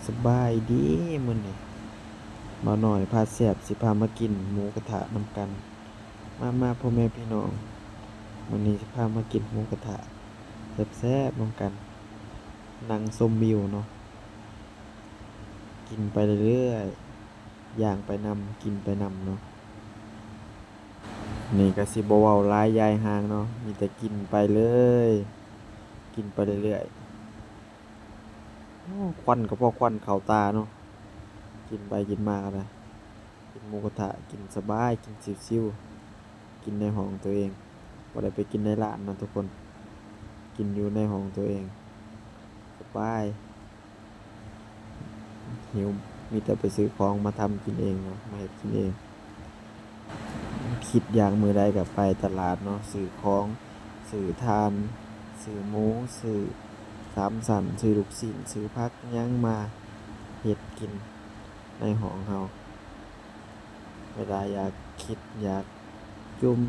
สบายดีมื้อนี้บ่าวน้อยพาแซ่บสิพามากินหมูกระทะนำกันมาพ่อแม่พี่น้องมื้อนี้สิพามากินหมูกระทะแซ่บๆนำกันนั่งชมวิวเนาะกินไปเรื่อยๆย่างไปนำกินไปนำเนาะนี่ก็สิบ่เว้าหลายยายห่างเนาะมีแต่กินไปเลยกินไปเรื่อยๆโอ้ควันก็พอควันเข้าตาเนาะกินไปกินมาก็ได้กินหมูกระทะกินสบายกินชิวๆกินในห้องตัวเองบ่ได้ไปกินในร้านนะทุกคนกินอยู่ในห้องตัวเองสบายหิวมีแต่ไปซื้อของมาทำกินเองเนาะมาเฮ็ดกินเองคิดอย่างมื้อใดก็ไปตลาดเนาะซื้อของซื้อถ่านซื้อหมูซื้อสามสัญซื้อลูกชิ้นซื้อผักหยังมาเฮ็ดกินในห้องเฮาเวลาอยากคิดอยากจุ่ม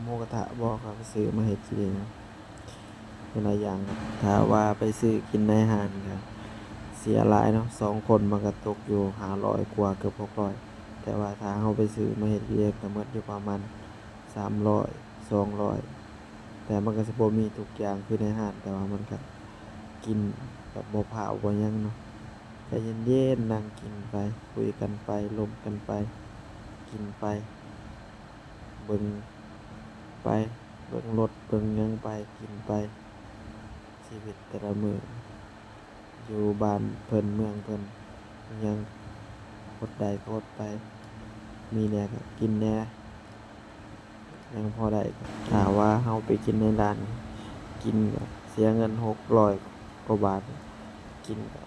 หมูกระทะบ่ก็ไปซื้อมาเฮ็ดกินเองเป็นหลายอย่างครับถ้าว่าไปซื้อกินในห้างก็เสียหลายเนาะ2คนมันก็ตกอยู่500กว่าเกือบ600แต่ว่าถ้าเราไปซื้อมาเฮ็ดกินเองก็หมดอยู่ประมาณ300 200แต่มันก็สิบ่มีทุกอย่างคือในห้างแต่ว่ามันก็กินแบบบ่พาวบ่หยังเนาะใจเย็นๆนั่งกินไปคุยกันไปลมกันไปกินไปเบิ่งไปเบิ่งรถเบิ่งหยังไปกินไปชีวิตแต่ละมื้ออยู่บ้านเพิ่นเมืองเพิ่นอิหยังอดได้ก็อดไปมีแหน่ก็กินแหน่ยังพอได้ถ้าว่าเราไปกินในร้านกินก็เสียเงิน600กว่าบาทกินก็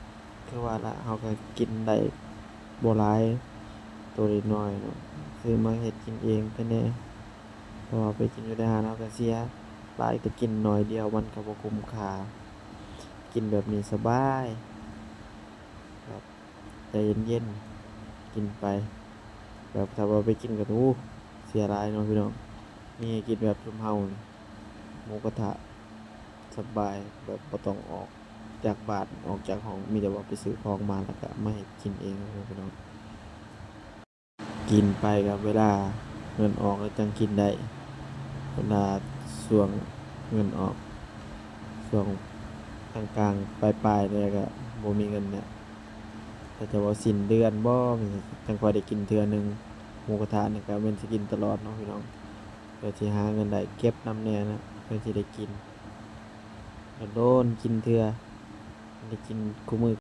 คือว่าล่ะเราก็กินได้บ่หลายตัวน้อยๆเนาะซื้อมาเฮ็ดกินเองไปแหน่เพราะว่าไปกินอยู่ในร้านเราก็เสียหลายแต่กินน้อยเดียวมันก็บ่คุ้มค่ากินแบบนี้สบายแบบใจเย็นๆกินไปแบบถ้าว่าไปกินก็โอ้เสียหลายเนาะพี่น้องมีให้กินแบบซุมเฮานี่หมูกระทะสบายแบบบ่ต้องออกจากบ้านออกจากห้องมีแต่ว่าไปซื้อของมาแล้วก็มาเฮ็ดกินเองเนาะพี่น้องกินไปกับเวลาเงินออกแล้วจังกินได้เวลาช่วงเงินออกช่วงกลางๆปลายๆเนี่ยก็บ่มีเงินเนี่ยแต่จะว่าสิ้นเดือนบ่มีจังค่อยได้กินเทื่อหนึ่งหมูกระทะนี่ก็แม่นสิกินตลอดเนาะพี่น้องเพื่อสิหาเงินได้เก็บนำแน่นะเพื่อสิได้กินโดนๆกินเทื่อได้กินคุมื้อ